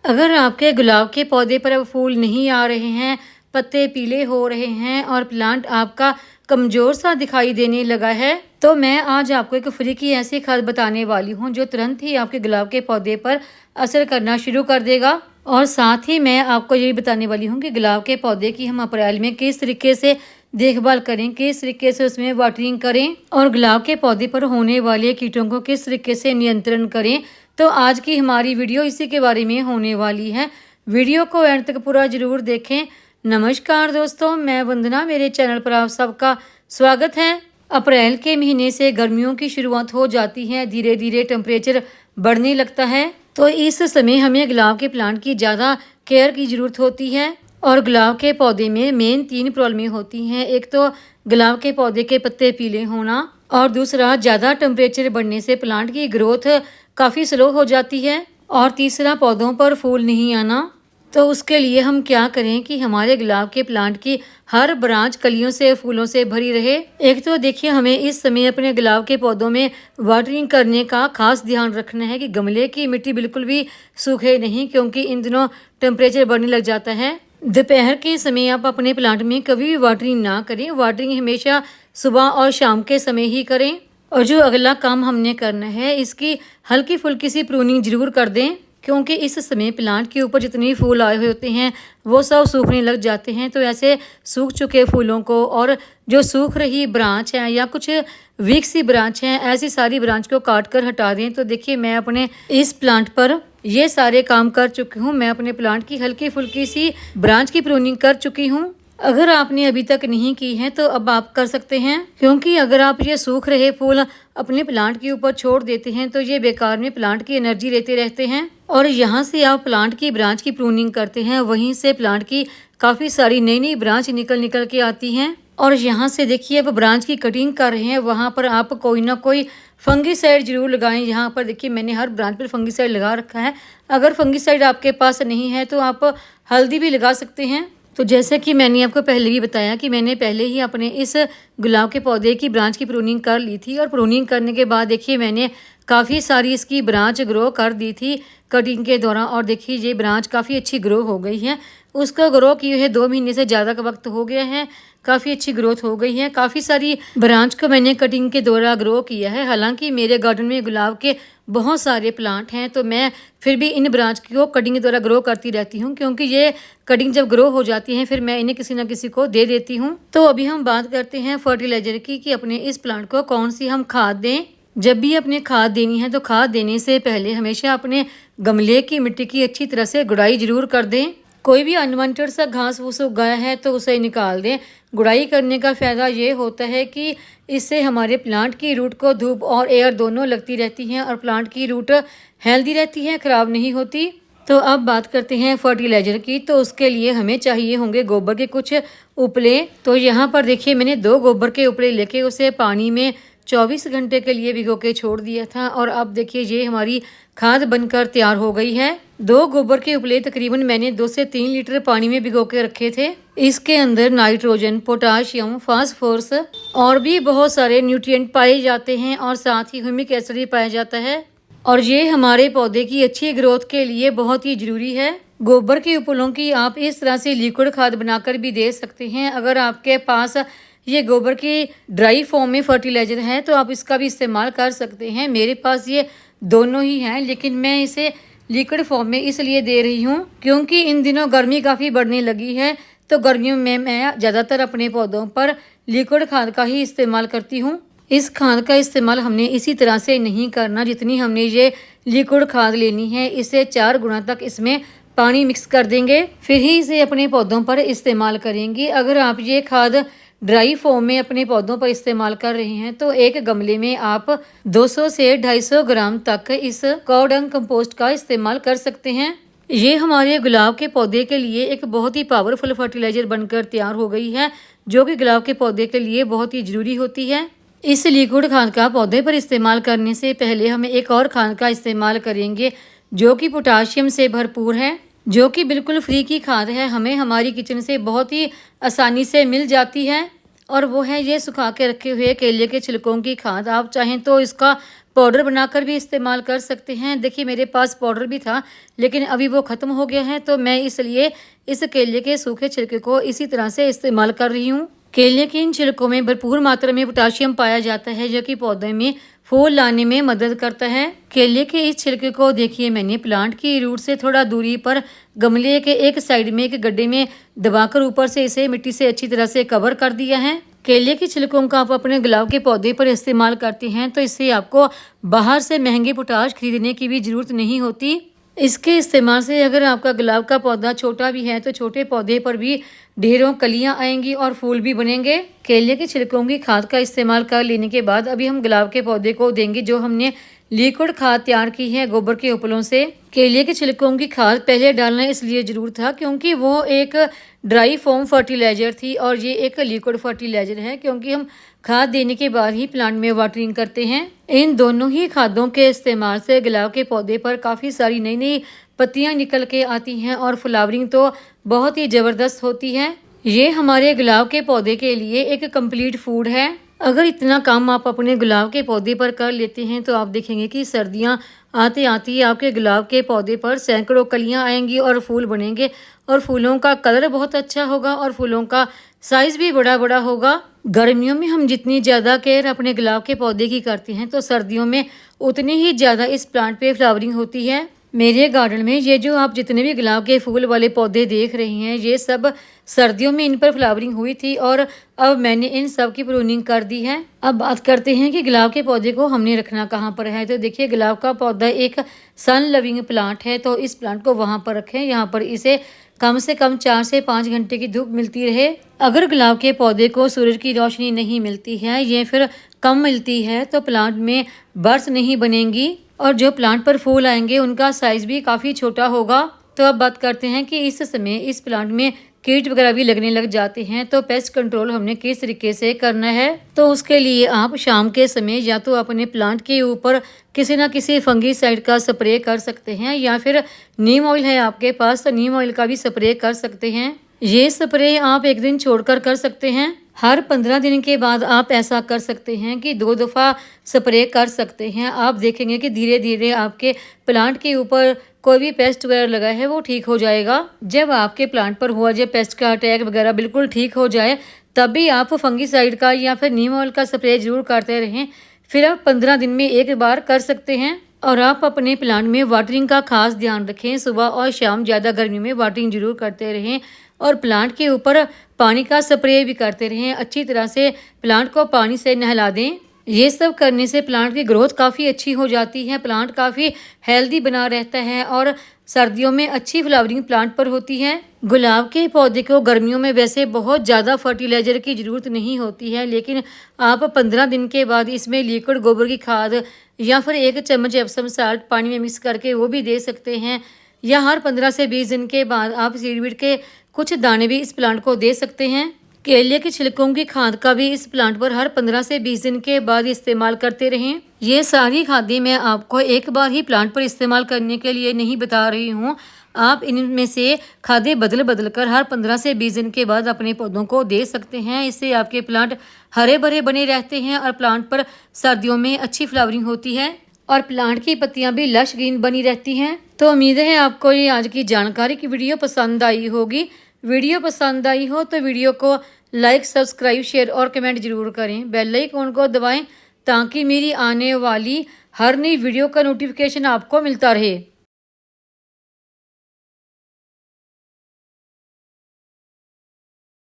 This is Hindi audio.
अगर आपके गुलाब के पौधे पर अब फूल नहीं आ रहे हैं, पत्ते पीले हो रहे हैं और प्लांट आपका कमज़ोर सा दिखाई देने लगा है, तो मैं आज आपको एक फ्री की ऐसी खाद बताने वाली हूँ जो तुरंत ही आपके गुलाब के पौधे पर असर करना शुरू कर देगा। और साथ ही मैं आपको ये भी बताने वाली हूँ कि गुलाब के पौधे की हम अप्रैल में किस तरीके से देखभाल करें, किस तरीके से उसमें वाटरिंग करें और गुलाब के पौधे पर होने वाले कीटों को किस तरीके से नियंत्रण करें। तो आज की हमारी वीडियो इसी के बारे में होने वाली है। वीडियो को एंड तक पूरा जरूर देखें। नमस्कार दोस्तों, मैं वंदना, मेरे चैनल पर आप सबका स्वागत है। अप्रैल के महीने से गर्मियों की शुरुआत हो जाती है, धीरे धीरे टेम्परेचर बढ़ने लगता है, तो इस समय हमें गुलाब के प्लांट की ज़्यादा केयर की ज़रूरत होती है। और गुलाब के पौधे में मेन 3 प्रॉब्लमें होती हैं। एक तो गुलाब के पौधे के पत्ते पीले होना, और दूसरा ज़्यादा टेम्परेचर बढ़ने से प्लांट की ग्रोथ काफ़ी स्लो हो जाती है, और तीसरा पौधों पर फूल नहीं आना। तो उसके लिए हम क्या करें कि हमारे गुलाब के प्लांट की हर ब्रांच कलियों से फूलों से भरी रहे। एक तो देखिए, हमें इस समय अपने गुलाब के पौधों में वाटरिंग करने का खास ध्यान रखना है कि गमले की मिट्टी बिल्कुल भी सूखे नहीं, क्योंकि इन दिनों टेम्परेचर बढ़ने लग जाता है। दोपहर के समय आप अपने प्लांट में कभी भी वाटरिंग ना करें। वाटरिंग हमेशा सुबह और शाम के समय ही करें। और जो अगला काम हमने करना है, इसकी हल्की फुल्की सी प्रूनिंग जरूर कर दें, क्योंकि इस समय प्लांट के ऊपर जितने फूल आए हुए होते हैं वो सब सूखने लग जाते हैं। तो ऐसे सूख चुके फूलों को और जो सूख रही ब्रांच है या कुछ वीक सी ब्रांच है, ऐसी सारी ब्रांच को काट कर हटा दें। तो देखिए, मैं अपने इस प्लांट पर ये सारे काम कर चुकी हूँ। मैं अपने प्लांट की हल्की फुल्की सी ब्रांच की प्रूनिंग कर चुकी हूँ। अगर आपने अभी तक नहीं की है तो अब आप कर सकते हैं, क्योंकि अगर आप ये सूख रहे फूल अपने प्लांट के ऊपर छोड़ देते हैं तो ये बेकार में प्लांट की एनर्जी लेते रहते हैं। और यहाँ से आप प्लांट की ब्रांच की प्रूनिंग करते हैं, वहीं से प्लांट की काफ़ी सारी नई नई ब्रांच निकल के आती हैं। और यहाँ से देखिए, अब ब्रांच की कटिंग कर रहे हैं, वहाँ पर आप कोई ना कोई फंगीसाइड जरूर लगाएं। यहाँ पर देखिए, मैंने हर ब्रांच पर फंगीसाइड लगा रखा है। अगर फंगीसाइड आपके पास नहीं है तो आप हल्दी भी लगा सकते हैं। तो जैसे कि मैंने आपको पहले भी बताया कि मैंने पहले ही अपने इस गुलाब के पौधे की ब्रांच की प्रूनिंग कर ली थी, और प्रूनिंग करने के बाद देखिए मैंने काफ़ी सारी इसकी ब्रांच ग्रो कर दी थी कटिंग के दौरान। और देखिए, ये ब्रांच काफ़ी अच्छी ग्रो हो गई है। उसका ग्रो किए हुए 2 महीने से ज़्यादा का वक्त हो गया है। काफ़ी अच्छी ग्रोथ हो गई है। काफ़ी सारी ब्रांच को मैंने कटिंग के दौरान ग्रो किया है। हालांकि मेरे गार्डन में गुलाब के बहुत सारे प्लांट हैं, तो मैं फिर भी इन ब्रांच को कटिंग के द्वारा ग्रो करती रहती हूँ, क्योंकि ये कटिंग जब ग्रो हो जाती हैं फिर मैं इन्हें किसी न किसी को दे देती हूँ। तो अभी हम बात करते हैं फर्टिलाइजर की, कि अपने इस प्लांट को कौन सी हम खाद दें। जब भी अपने खाद देनी है तो खाद देने से पहले हमेशा अपने गमले की मिट्टी की अच्छी तरह से गुड़ाई जरूर कर दें। कोई भी अनवांटेड सा घास फूस उगाया है तो उसे निकाल दें। गुड़ाई करने का फ़ायदा ये होता है कि इससे हमारे प्लांट की रूट को धूप और एयर दोनों लगती रहती हैं, और प्लांट की रूट हेल्दी रहती है, ख़राब नहीं होती। तो अब बात करते हैं फर्टिलाइज़र की। तो उसके लिए हमें चाहिए होंगे गोबर के कुछ उपले। तो यहाँ पर देखिए, मैंने 2 गोबर के उपले लेके उसे पानी में 24 घंटे के लिए भिगो के छोड़ दिया था, और अब देखिए ये हमारी खाद बनकर तैयार हो गई है। 2 गोबर के उपले तकरीबन मैंने 2 से 3 लीटर पानी में भिगो के रखे थे। इसके अंदर नाइट्रोजन, पोटाशियम, फास्फोरस और भी बहुत सारे न्यूट्रिएंट पाए जाते हैं, और साथ ही ह्यूमिक एसिड भी पाया जाता है, और ये हमारे पौधे की अच्छी ग्रोथ के लिए बहुत ही ज़रूरी है। गोबर के उपलों की आप इस तरह से लिक्विड खाद बनाकर भी दे सकते हैं। अगर आपके पास ये गोबर की ड्राई फॉर्म में फर्टिलाइज़र है तो आप इसका भी इस्तेमाल कर सकते हैं। मेरे पास ये दोनों ही हैं, लेकिन मैं इसे लिक्विड फॉर्म में इसलिए दे रही हूँ क्योंकि इन दिनों गर्मी काफ़ी बढ़ने लगी है। तो गर्मियों में मैं ज़्यादातर अपने पौधों पर लिक्विड खाद का ही इस्तेमाल करती हूँ। इस खाद का इस्तेमाल हमने इसी तरह से नहीं करना जितनी हमने ये लिक्विड खाद लेनी है। इससे 4 गुना तक इसमें पानी मिक्स कर देंगे, फिर ही इसे अपने पौधों पर इस्तेमाल करेंगे। अगर आप ये खाद ड्राई फॉर्म में अपने पौधों पर इस्तेमाल कर रहे हैं तो एक गमले में आप 200 से 250 ग्राम तक इस काऊ डंग कंपोस्ट का इस्तेमाल कर सकते हैं। ये हमारे गुलाब के पौधे के लिए एक बहुत ही पावरफुल फर्टिलाइजर बनकर तैयार हो गई है, जो कि गुलाब के पौधे के लिए बहुत ही ज़रूरी होती है। इस लिक्विड खाद का पौधे पर इस्तेमाल करने से पहले हम एक और खाद का इस्तेमाल करेंगे, जो कि पोटाशियम से भरपूर है, जो कि बिल्कुल फ्री की खाद है। हमें हमारी किचन से बहुत ही आसानी से मिल जाती है, और वो है ये सुखा के रखे हुए केले के छिलकों की खाद। आप चाहें तो इसका पाउडर बनाकर भी इस्तेमाल कर सकते हैं। देखिए मेरे पास पाउडर भी था लेकिन अभी वो ख़त्म हो गया है, तो मैं इसलिए इस केले के सूखे छिलके को इसी तरह से इस्तेमाल कर रही हूँ। केले के इन छिलकों में भरपूर मात्रा में पोटाशियम पाया जाता है जो कि पौधे में फूल लाने में मदद करता है। केले के इस छिलके को देखिए मैंने प्लांट की रूट से थोड़ा दूरी पर गमले के एक साइड में एक गड्ढे में दबाकर ऊपर से इसे मिट्टी से अच्छी तरह से कवर कर दिया है। केले के छिलकों का आप अपने गुलाब के पौधे पर इस्तेमाल करते हैं तो इससे आपको बाहर से महंगे पोटाश खरीदने की भी ज़रूरत नहीं होती। इसके इस्तेमाल से अगर आपका गुलाब का पौधा छोटा भी है तो छोटे पौधे पर भी ढेरों कलियां आएंगी और फूल भी बनेंगे। केले के छिलकों की खाद का इस्तेमाल कर लेने के बाद अभी हम गुलाब के पौधे को देंगे जो हमने लिक्विड खाद तैयार की है गोबर के उपलों से। केले के छिलकों की खाद पहले डालना इसलिए जरूर था क्योंकि वो एक ड्राई फॉर्म फर्टिलाइजर थी और ये एक लिक्विड फर्टिलाइजर है क्योंकि हम खाद देने के बाद ही प्लांट में वाटरिंग करते हैं। इन दोनों ही खादों के इस्तेमाल से गुलाब के पौधे पर काफ़ी सारी नई नई पत्तियां निकल के आती हैं और फ्लावरिंग तो बहुत ही ज़बरदस्त होती है। ये हमारे गुलाब के पौधे के लिए एक कंप्लीट फूड है। अगर इतना काम आप अपने गुलाब के पौधे पर कर लेते हैं तो आप देखेंगे कि सर्दियां आते आती आपके गुलाब के पौधे पर सैकड़ों कलियां आएंगी और फूल बनेंगे और फूलों का कलर बहुत अच्छा होगा और फूलों का साइज़ भी बड़ा बड़ा होगा। गर्मियों में हम जितनी ज़्यादा केयर अपने गुलाब के पौधे की करते हैं तो सर्दियों में उतनी ही ज़्यादा इस प्लांट पे फ्लावरिंग होती है। मेरे गार्डन में ये जो आप जितने भी गुलाब के फूल वाले पौधे देख रहे हैं ये सब सर्दियों में इन पर फ्लावरिंग हुई थी और अब मैंने इन सब की प्रूनिंग कर दी है। अब बात करते हैं कि गुलाब के पौधे को हमने रखना कहाँ पर है। तो देखिए गुलाब का पौधा एक सन लविंग प्लांट है तो इस प्लांट को वहाँ पर रखें, यहाँ पर इसे कम से कम 4 से 5 घंटे की धूप मिलती रहे। अगर गुलाब के पौधे को सूरज की रोशनी नहीं मिलती है या फिर कम मिलती है तो प्लांट में बर्ड्स नहीं बनेंगी और जो प्लांट पर फूल आएंगे उनका साइज भी काफ़ी छोटा होगा। तो अब बात करते हैं कि इस समय इस प्लांट में कीट वगैरह भी लगने लग जाते हैं तो पेस्ट कंट्रोल हमने किस तरीके से करना है। तो उसके लिए आप शाम के समय या तो अपने प्लांट के ऊपर किसी ना किसी फंगीसाइड का स्प्रे कर सकते हैं या फिर नीम ऑयल है आपके पास तो नीम ऑयल का भी स्प्रे कर सकते हैं। ये स्प्रे आप एक दिन छोड़कर कर सकते हैं। हर 15 दिन के बाद आप ऐसा कर सकते हैं कि 2 दफ़ा स्प्रे कर सकते हैं। आप देखेंगे कि धीरे धीरे आपके प्लांट के ऊपर कोई भी पेस्ट वगैरह लगा है वो ठीक हो जाएगा। जब आपके प्लांट पर हुआ जो पेस्ट का अटैक वगैरह बिल्कुल ठीक हो जाए तभी आप फंगीसाइड का या फिर नीम ऑयल का स्प्रे जरूर करते रहें। फिर आप 15 दिन में एक बार कर सकते हैं। और आप अपने प्लांट में वाटरिंग का खास ध्यान रखें। सुबह और शाम ज़्यादा गर्मी में वाटरिंग जरूर करते रहें और प्लांट के ऊपर पानी का स्प्रे भी करते रहें। अच्छी तरह से प्लांट को पानी से नहला दें। ये सब करने से प्लांट की ग्रोथ काफ़ी अच्छी हो जाती है, प्लांट काफ़ी हेल्दी बना रहता है और सर्दियों में अच्छी फ्लावरिंग प्लांट पर होती है। गुलाब के पौधे को गर्मियों में वैसे बहुत ज़्यादा फर्टिलाइज़र की ज़रूरत नहीं होती है, लेकिन आप 15 दिन के बाद इसमें लिक्विड गोबर की खाद या फिर 1 चम्मच एप्सम साल्ट पानी में मिक्स करके वो भी दे सकते हैं। या हर 15 से 20 दिन के बाद आप सीडवीड के कुछ दाने भी इस प्लांट को दे सकते हैं। केले के छिलकों की खाद का भी इस प्लांट पर हर 15 से 20 दिन के बाद इस्तेमाल करते रहें। ये सारी खादें मैं आपको एक बार ही प्लांट पर इस्तेमाल करने के लिए नहीं बता रही हूँ। आप इनमें से खादें बदल बदल कर हर 15 से 20 दिन के बाद अपने पौधों को दे सकते हैं। इससे आपके प्लांट हरे भरे बने रहते हैं और प्लांट पर सर्दियों में अच्छी फ्लावरिंग होती है और प्लांट की पत्तियां भी लश ग्रीन बनी रहती हैं। तो उम्मीद है आपको ये आज की जानकारी की वीडियो पसंद आई होगी। वीडियो पसंद आई हो तो वीडियो को लाइक, सब्सक्राइब, शेयर और कमेंट जरूर करें। बेल आइकन को दबाएं ताकि मेरी आने वाली हर नई वीडियो का नोटिफिकेशन आपको मिलता रहे।